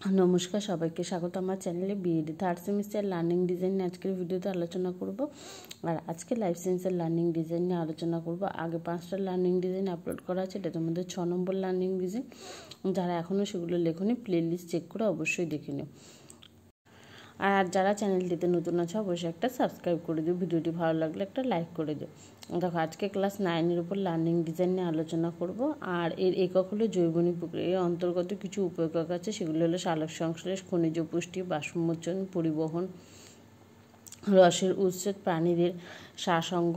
নমস্কার, সবাইকে স্বাগত আমার চ্যানেলে। BEd third semester learning design নিয়ে আজকের ভিডিওতে আলোচনা করব। আর আজকে লাইফ সায়েন্সের লার্নিং ডিজাইন নিয়ে আলোচনা করব। আগে 5টা লার্নিং ডিজাইন আপলোড করা আছে, এটার মধ্যে 6 নম্বর লার্নিং ডিজাইন। যারা এখনও সেগুলো লেখনি প্লেলিস্ট চেক করে অবশ্যই দেখে নিও। আর যারা চ্যানেলটিতে নতুন আছে অবশ্যই একটা সাবস্ক্রাইব করে দিও, ভিডিওটি ভালো লাগলে একটা লাইক করে দিও। দেখো, আজকে ক্লাস 9-এর উপর লার্নিং ডিজাইন নিয়ে আলোচনা করব। আর এর একক হলো জৈবনিক প্রক্রিয়া। এর অন্তর্গত কিছু উপএকক আছে, সেগুলো হলো সালোক সংশ্লেষ, খনিজ পুষ্টি, বাষ্পমোচন, পরিবহন, রসের উচ্ছেদ, প্রাণীদের শ্বাসাঙ্গ।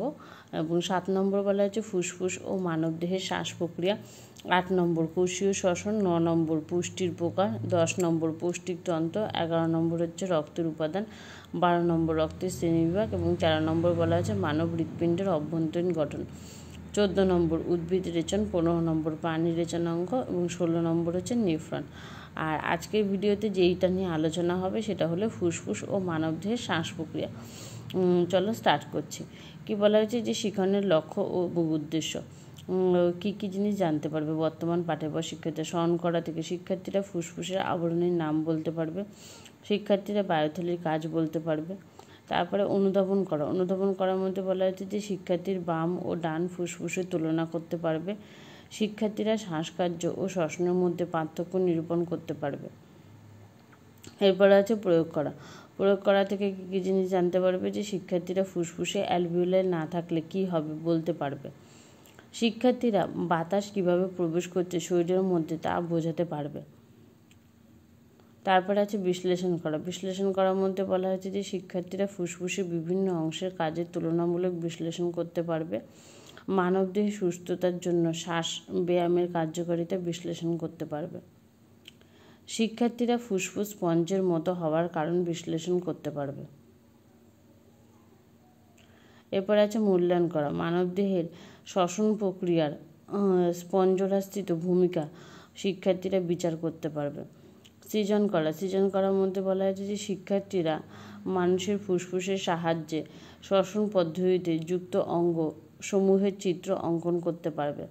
এবং 7 নম্বর বলা হচ্ছে ফুসফুস ও মানবদেহের শ্বাস প্রক্রিয়া। 8 নম্বর কোষীয় শ্বসন। 9 নম্বর পুষ্টির প্রকার। 10 নম্বর পৌষ্টিকতন্ত্র। 11 নম্বর হচ্ছে রক্তের উপাদান। 12 নম্বর রক্তের শ্রেণীবিভাগ। এবং 13 নম্বর বলা হচ্ছে মানব হৃৎপিণ্ডের অভ্যন্তরীণ গঠন। 14 নম্বর উদ্ভিদ রেচন। 15 নম্বর প্রাণী রেচনাঙ্গ। এবং 16 নম্বর হচ্ছে নিউরন। আর আজকের ভিডিওতে যেইটা নিয়ে আলোচনা হবে সেটা হলো ফুসফুস ও মানবদেহের শ্বাস প্রক্রিয়া। চলো স্টার্ট করছি। কি বলা হয়েছে যে শিখনের লক্ষ্য ও উদ্দেশ্য, কী কী জিনিস জানতে পারবে বর্তমান পাঠে বা শিক্ষার্থীরা স্মরণ করা থেকে। শিক্ষার্থীরা ফুসফুসের আবরণের নাম বলতে পারবে, শিক্ষার্থীরা বায়ুথলির কাজ বলতে পারবে। তারপরে অনুধাবন করা। অনুধাবন করার মধ্যে বলা হয়েছে যে শিক্ষার্থীর বাম ও ডান ফুসফুসের তুলনা করতে পারবে, শিক্ষার্থীরা শ্বাসকার্য ও শ্বসনের মধ্যে পার্থক্য নিরূপণ করতে পারবে। এরপরে আছে প্রয়োগ করা। প্রয়োগ করা থেকে কী কী জিনিস জানতে পারবে, যে শিক্ষার্থীরা ফুসফুসে অ্যালভিওলাই না থাকলে কী হবে বলতে পারবে, শিক্ষার্থীরা বাতাস কিভাবে প্রবেশ করছে শরীরের মধ্যে তা বোঝাতে পারবে। তারপরে আছে বিশ্লেষণ করা। বিশ্লেষণ করার মধ্যে বলা হয়েছে যে শিক্ষার্থীরা ফুসফুসের বিভিন্ন অংশের কাজের তুলনামূলক বিশ্লেষণ করতে পারবে, মানবদেহের সুস্থতার জন্য শ্বাস ব্যায়ামের কার্যকারিতা বিশ্লেষণ করতে পারবে, শিক্ষার্থীরা ফুসফুস স্পঞ্জের মতো হওয়ার কারণ বিশ্লেষণ করতে পারবে। এরপর আছে মূল্যায়ন করা। মানবদেহের শ্বসন প্রক্রিয়ার স্পঞ্জরাস্থিত ভূমিকা শিক্ষার্থীরা বিচার করতে পারবে। সৃজন করা। সৃজন করার মধ্যে বলা হয়েছে যে শিক্ষার্থীরা মানুষের ফুসফুসের সাহায্যে শ্বসন পদ্ধতিতে যুক্ত অঙ্গ সমূহের চিত্র অঙ্কন করতে পারবে,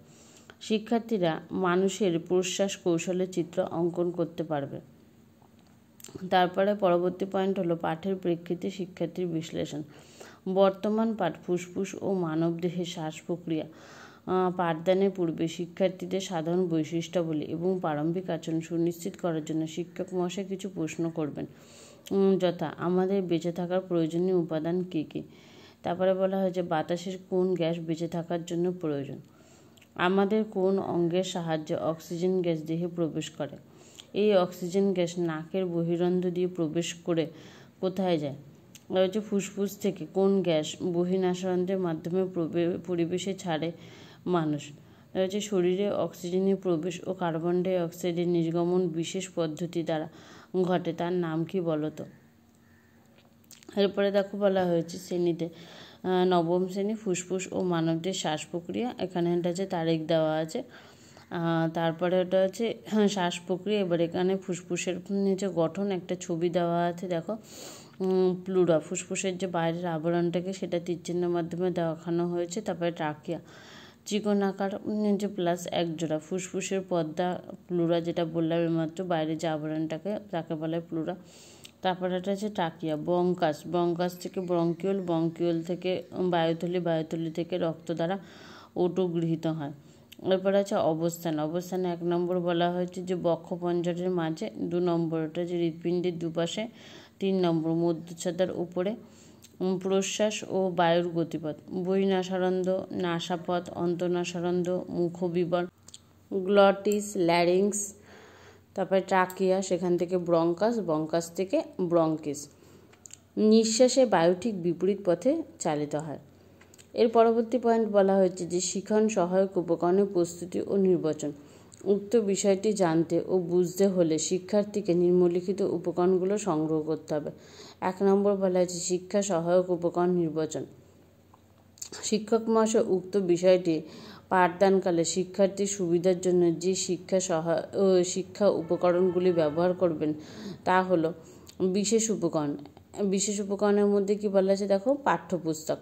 শিক্ষার্থীরা মানুষের প্রশ্বাস কৌশলের চিত্র অঙ্কন করতে পারবে। তারপরে পরবর্তী পয়েন্ট হলো পাঠের প্রেক্ষিতে শিক্ষার্থীর বিশ্লেষণ। বর্তমান পাঠ ফুসফুস ও মানবদেহের শ্বাস প্রক্রিয়া পাঠদানের পূর্বে শিক্ষার্থীদের সাধারণ বৈশিষ্ট্যাবলী এবং প্রারম্ভিক আচরণ সুনিশ্চিত করার জন্য শিক্ষক মহাশয় কিছু প্রশ্ন করবেন, যথা আমাদের বেঁচে থাকার প্রয়োজনীয় উপাদান কী কী। তারপরে বলা হয়েছে বাতাসের কোন গ্যাস বেঁচে থাকার জন্য প্রয়োজন, আমাদের কোন অঙ্গের সাহায্যে অক্সিজেন গ্যাস দেহে প্রবেশ করে, এই অক্সিজেন গ্যাস নাকের বহিরন্ধ্র দিয়ে প্রবেশ করে কোথায় যায়, হচ্ছে ফুসফুস থেকে কোন গ্যাস বহিঃনাসারন্ধ্রের মাধ্যমে পরিবেশে ছাড়ে মানুষ, হচ্ছে শরীরে অক্সিজেনের প্রবেশ ও কার্বন ডাই অক্সাইডের নির্গমন বিশেষ পদ্ধতি দ্বারা ঘটে, তার নাম কি বলতো। এরপরে দেখো বলা হয়েছে শ্রেণীতে 9ম শ্রেণী ফুসফুস ও মানবদের শ্বাস প্রক্রিয়া। এখানে এটা হচ্ছে তারিখ দেওয়া আছে। তারপরে ওটা হচ্ছে শ্বাস প্রক্রিয়া। এবার এখানে ফুসফুসের যে গঠন একটা ছবি দেওয়া আছে, দেখো প্লুরা ফুসফুসের যে বাইরের আবরণটাকে সেটা তীরচিহ্নের মাধ্যমে দেখানো হয়েছে। তারপরে ট্রাকিয়া ত্রিকোণাকার যে প্লাস এক জোড়া ফুসফুসের পর্দা প্লুরা, যেটা বললাম মাত্র বাইরের যে আবরণটাকে তাকে বলে প্লুরা। তারপরে এটা হচ্ছে ট্রাকিয়া। ব্রঙ্কাস, ব্রঙ্কাস থেকে ব্রঙ্কিওল, ব্রঙ্কিওল থেকে বায়ুথলি, বায়ুথলি থেকে রক্ত দ্বারা ওটো গৃহীত হয়। এরপর আছে অবস্থান। অবস্থানে 1 নম্বর বলা হয়েছে যে বক্ষপঞ্জরের মাঝে, 2 নম্বর ওটা যে হৃৎপিণ্ডের দুপাশে, 3 নম্বর মধ্যচ্ছদার উপরে, প্রশ্বাস ও বায়ুর গতিপথ, বহিঃনাসারন্ধ্র, নাসাপথ, অন্তঃনাসারন্ধ্র, মুখবিবর, গ্লটিস, ল্যারিংস, তারপরে ট্রাকিয়া, সেখান থেকে ব্রঙ্কাস, ব্রঙ্কাস থেকে ব্রঙ্কিস। নিঃশ্বাসে বায়ু ঠিক বিপরীত পথে চালিত হয়। এর পরবর্তী পয়েন্ট বলা হয়েছে যে শিখন সহায়ক উপকরণের প্রস্তুতি ও নির্বাচন। উক্ত বিষয়টি জানতে ও বুঝতে হলে শিক্ষার্থীকে নিম্নলিখিত উপকরণগুলো সংগ্রহ করতে হবে। 1 নম্বর বলা হয়েছে শিক্ষা সহায়ক উপকরণ নির্বাচন। শিক্ষক মহাশয় উক্ত বিষয়টি পাঠদানকালে শিক্ষার্থীর সুবিধার জন্য যে শিক্ষা উপকরণগুলি ব্যবহার করবেন তা হলো বিশেষ উপকরণ। বিশেষ উপকরণের মধ্যে কি বলা আছে দেখো, পাঠ্যপুস্তক।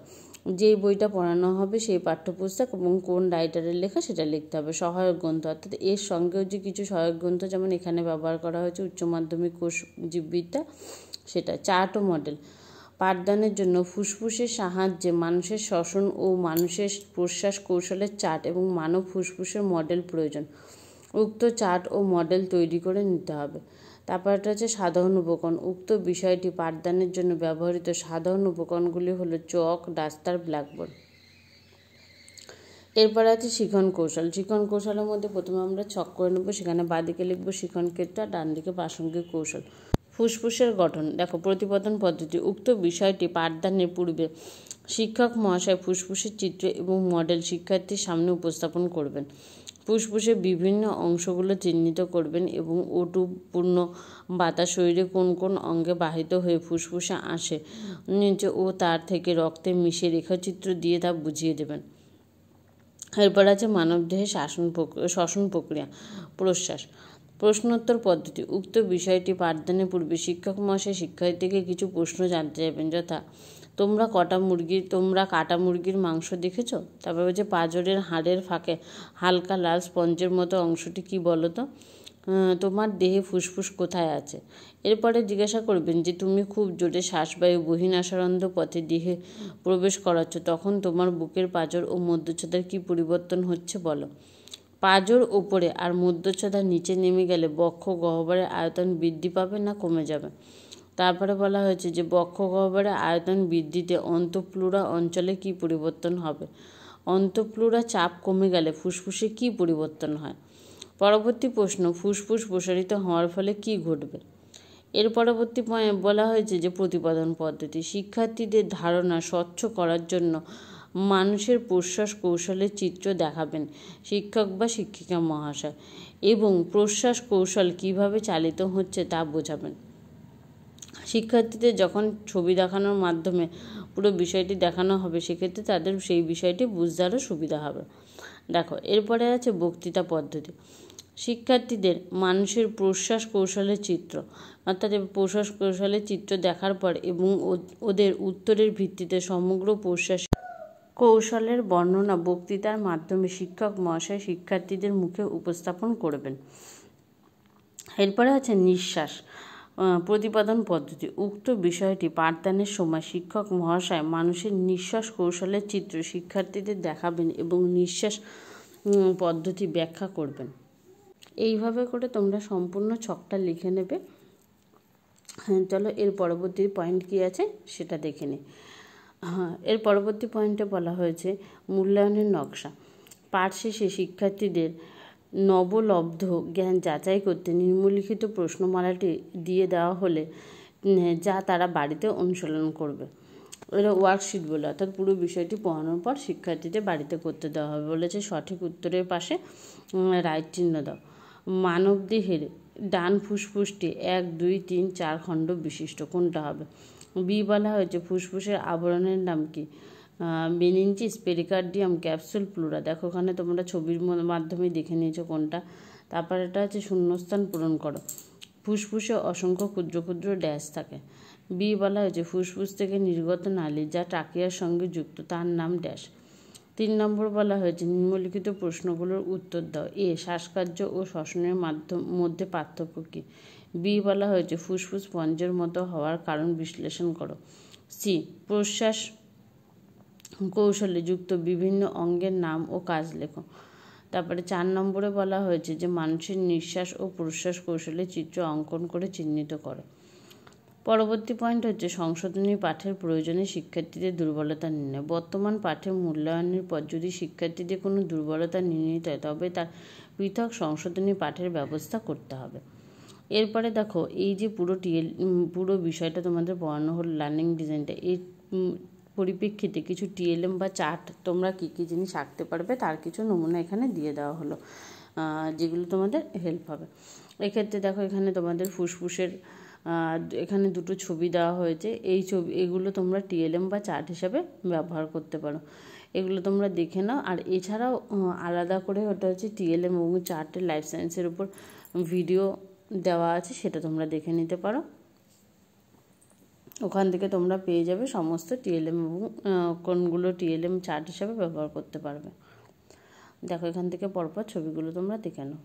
যেই বইটা পড়ানো হবে সেই পাঠ্যপুস্তক এবং কোন রাইটারের লেখা সেটা লিখতে হবে। সহায়ক গ্রন্থ, অর্থাৎ এর সঙ্গেও যে কিছু সহায়ক গ্রন্থ যেমন এখানে ব্যবহার করা হয়েছে উচ্চ মাধ্যমিক কোষ জীববিদ্যা, সেটা। চার্ট ও মডেল, পাঠদানের জন্য ফুসফুসের সাহায্যে মানুষের শ্বসন ও মানুষের প্রশ্বাস কৌশলের চার্ট এবং মানব ফুসফুসের মডেল প্রয়োজন। উক্ত চার্ট ও মডেল তৈরি করে নিতে হবে। তারপর এটা হচ্ছে সাধারণ উপকরণ। উক্ত বিষয়টি পাঠদানের জন্য ব্যবহৃত সাধারণ উপকরণগুলি হলো চক, ডাস্টার, ব্ল্যাকবোর্ড। এরপরে আছে শিখন কৌশল। শিখন কৌশলের মধ্যে প্রথমে আমরা ছক করে নেব, সেখানে বাঁদিকে লিখব শিখন ক্ষেত্র আর ডান দিকে প্রাসঙ্গিক কৌশল। ফুসফুসের গঠন, দেখো প্রতিপাদন পদ্ধতি। উক্ত বিষয়টি পাঠদানের পূর্বে শিক্ষক মহাশয় ফুসফুসের চিত্র এবং মডেল শিক্ষার্থীর সামনে উপস্থাপন করবেন। ফুসফুসের বিভিন্ন অংশগুলো চিহ্নিত করবেন এবং O2 পূর্ণ বাতাস শরীরে কোন কোন অঙ্গে বাহিত হয়ে ফুসফুসে আসে ও তার থেকে রক্তে মিশে রেখাচিত্র দিয়ে তা বুঝিয়ে দেবেন। এরপর আছে মানবদেহে শ্বসন প্রক্রিয়া, প্রশ্বাস। প্রশ্নোত্তর পদ্ধতি, উক্ত বিষয়টি পাঠদানের পূর্বে শিক্ষক মহাশয় শিক্ষার্থীকে কিছু প্রশ্ন জানতে চাইবেন, যথা তোমরা কাটা মুরগির মাংস দেখেছ? তারপর হচ্ছে পাঁজরের হাড়ের ফাঁকে হালকা লাল স্পঞ্জের মতো অংশটি কি বলো তো? তোমার দেহে ফুসফুস কোথায় আছে? এরপরে জিজ্ঞাসা করবেন যে তুমি খুব জোরে শ্বাসবায়ু বহিনাসারন্ধ পথে দেহে প্রবেশ করাচ্ছ, তখন তোমার বুকের পাঁজর ও মধ্যচ্ছদার কি পরিবর্তন হচ্ছে বলো। পাঁজর ওপরে আর মধ্যচ্ছদা নিচে নেমে গেলে বক্ষ গহ্বরের আয়তন বৃদ্ধি পাবে না কমে যাবে? তারপরে বলা হয়েছে যে বক্ষ গহ্বরের আয়তন বৃদ্ধিতে অন্তঃপ্লুরা অঞ্চলে কি পরিবর্তন হবে? অন্তঃপ্লুরা চাপ কমে গেলে ফুসফুসে কি পরিবর্তন হয়? পরবর্তী প্রশ্ন, ফুসফুস প্রসারিত হওয়ার ফলে কি ঘটবে? এর পরবর্তী বলা হয়েছে যে প্রতিপাদন পদ্ধতি। শিক্ষার্থীদের ধারণা স্বচ্ছ করার জন্য মানুষের প্রশ্বাস কৌশলের চিত্র দেখাবেন শিক্ষক বা শিক্ষিকা মহাশয় এবং প্রশ্বাস কৌশল কিভাবে চালিত হচ্ছে তা বোঝাবেন। শিক্ষার্থীদের যখন ছবি দেখানোর মাধ্যমে পুরো বিষয়টি দেখানো হবে সেক্ষেত্রে তাদের সেই বিষয়টি বুঝতে আরও সুবিধা হবে। দেখো এরপরে আছে বক্তৃতা পদ্ধতি। শিক্ষার্থীদের মানুষের প্রশ্বাস কৌশলের চিত্র, অর্থাৎ প্রশ্বাস কৌশলের চিত্র দেখার পর এবং ওদের উত্তরের ভিত্তিতে সমগ্র প্রশ্বাস কৌশলের বর্ণনা বক্তৃতার মাধ্যমে শিক্ষক মহাশয় শিক্ষার্থীদের মুখে উপস্থাপন করবেন। এরপরে আছে নিঃশ্বাস প্রতিপাদন পদ্ধতি। উক্ত বিষয়টি পাঠদানের সময় শিক্ষক মহাশয় মানুষের নিঃশ্বাস কৌশলের চিত্র শিক্ষার্থীদের দেখাবেন এবং নিঃশ্বাস পদ্ধতি ব্যাখ্যা করবেন। এইভাবে করে তোমরা সম্পূর্ণ ছকটা লিখে নেবে। চলো এর পরবর্তী পয়েন্ট কী আছে সেটা দেখে নিই। এর পরবর্তী পয়েন্টে বলা হয়েছে মূল্যায়নের নকশা। পাঠ শেষে শিক্ষার্থীদের নবলব্ধ জ্ঞান যাচাই করতে নিম্নলিখিত প্রশ্নমালাটি দিয়ে দেওয়া হলে যা তারা বাড়িতে অনুশীলন করবে। এটা ওয়ার্কশিট বলে, অর্থাৎ পুরো বিষয়টি পড়ানোর পর শিক্ষার্থীদের বাড়িতে করতে দেওয়া হবে। বলেছে সঠিক উত্তরের পাশে রাইট চিহ্ন দাও। মানবদেহের ডান ফুসফুসটি 1, 2, 3, 4 খণ্ড বিশিষ্ট, কোনটা হবে? বি বলা হয়েছে ফুসফুসের আবরণের নাম কি? মেনিনজিস, পেরিকার্ডিয়াম, ক্যাপসুল, প্লুরা। দেখো ওখানে তোমরা ছবির মাধ্যমে দেখে নিয়েছো কোনটা। তারপর এটা হচ্ছে শূন্যস্থান পূরণ করো। ফুসফুসে অসংখ্য ক্ষুদ্র ক্ষুদ্র ড্যাশ থাকে। বি বলা হয়েছে ফুসফুস থেকে নির্গত নালী যা ট্রাকিয়ার সঙ্গে যুক্ত তার নাম ড্যাশ। 3 নম্বর বলা হয়েছে নিম্নলিখিত প্রশ্নগুলোর উত্তর দাও। এ শ্বাসকার্য ও শ্বসনের মধ্যে পার্থক্য কী? বি বলা হয়েছে ফুসফুস স্পঞ্জের মতো হওয়ার কারণ বিশ্লেষণ করো। সি প্রশ্বাস কৌশলে যুক্ত বিভিন্ন অঙ্গের নাম ও কাজ লেখো। তারপরে 4 নম্বরে বলা হয়েছে যে মানুষের নিঃশ্বাস ও প্রশ্বাস কৌশলের চিত্র অঙ্কন করে চিহ্নিত করো। পরবর্তী পয়েন্ট হচ্ছে সংশোধনী পাঠের প্রয়োজনে শিক্ষার্থীদের দুর্বলতা নির্ণয়। বর্তমান পাঠের মূল্যায়নের পর যদি শিক্ষার্থীদের কোনো দুর্বলতা নির্ণীত হয় তবে তার পৃথক সংশোধনী পাঠের ব্যবস্থা করতে হবে। এরপরে দেখো এই যে পুরো বিষয়টা তোমাদের পড়ানো হলো লার্নিং ডিজাইনটা, এই পরিপ্রেক্ষিতে কিছু টিএলএম বা চার্ট তোমরা কী কী জিনিস আঁকতে পারবে তার কিছু নমুনা এখানে দিয়ে দেওয়া হলো, যেগুলো তোমাদের হেল্প হবে। এক্ষেত্রে দেখো এখানে তোমাদের ফুসফুসের এখানে 2টো ছবি দেওয়া হয়েছে। এগুলো তোমরা টিএলএম বা চার্ট হিসাবে ব্যবহার করতে পারো। এগুলো তোমরা দেখে নাও। আর এছাড়াও আলাদা করে ওটা হচ্ছে টিএলএম এবং চার্টের লাইফ সায়েন্সের উপর ভিডিও দেওয়া আছে, সেটা তোমরা দেখে নিতে পারো। ওখান থেকে তোমরা পেয়ে যাবে সমস্ত টিএলএম এবং কোনগুলো টিএলএম চার্ট হিসাবে ব্যবহার করতে পারবে। দেখো এখান থেকে পরপর ছবিগুলো তোমরা দেখে নাও।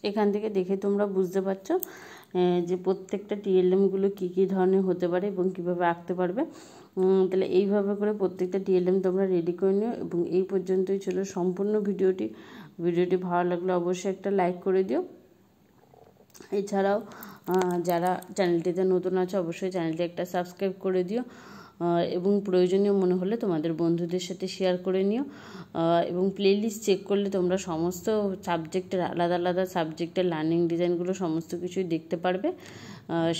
এখান থেকে দেখে তোমরা বুঝতে পারছো যে প্রত্যেকটা টিএলএমগুলো কী কী ধরনের হতে পারে এবং কীভাবে আঁকতে পারবে। তাহলে এইভাবে করে প্রত্যেকটা টিএলএম তোমরা রেডি করে নিও। এবং এই পর্যন্তই ছিল সম্পূর্ণ ভিডিওটি। ভিডিওটি ভালো লাগলে অবশ্যই একটা লাইক করে দিও। এছাড়াও যারা চ্যানেলটিতে নতুন আছে অবশ্যই চ্যানেলটি একটা সাবস্ক্রাইব করে দিও এবং প্রয়োজনীয় মনে হলে তোমাদের বন্ধুদের সাথে শেয়ার করে নিও। এবং প্লেলিস্ট চেক করলে তোমরা সমস্ত সাবজেক্টের আলাদা আলাদা সাবজেক্টের লার্নিং ডিজাইনগুলো সমস্ত কিছুই দেখতে পারবে।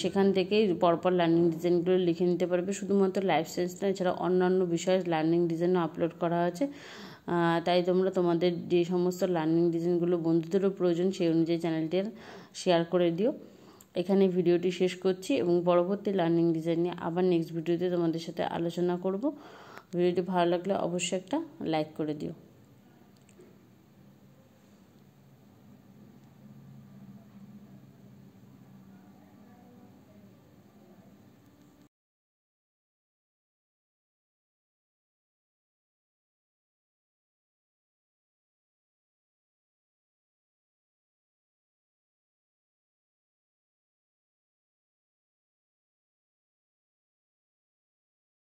সেখান থেকেই পরপর লার্নিং ডিজাইনগুলো লিখে নিতে পারবে। শুধুমাত্র লাইফ সায়েন্স না, এছাড়া অন্যান্য বিষয়ের লার্নিং ডিজাইনও আপলোড করা আছে। তাই তোমরা তোমাদের যে সমস্ত লার্নিং ডিজাইনগুলো বন্ধুদেরও প্রয়োজন সেই অনুযায়ী চ্যানেলটির শেয়ার করে দিও। এখানে ভিডিওটি শেষ করছি এবং পরবর্তী লার্নিং ডিজাইন নিয়ে আবার নেক্সট ভিডিওতে তোমাদের সাথে আলোচনা করব। ভিডিওটি ভালো লাগলে অবশ্যই একটা লাইক করে দিও।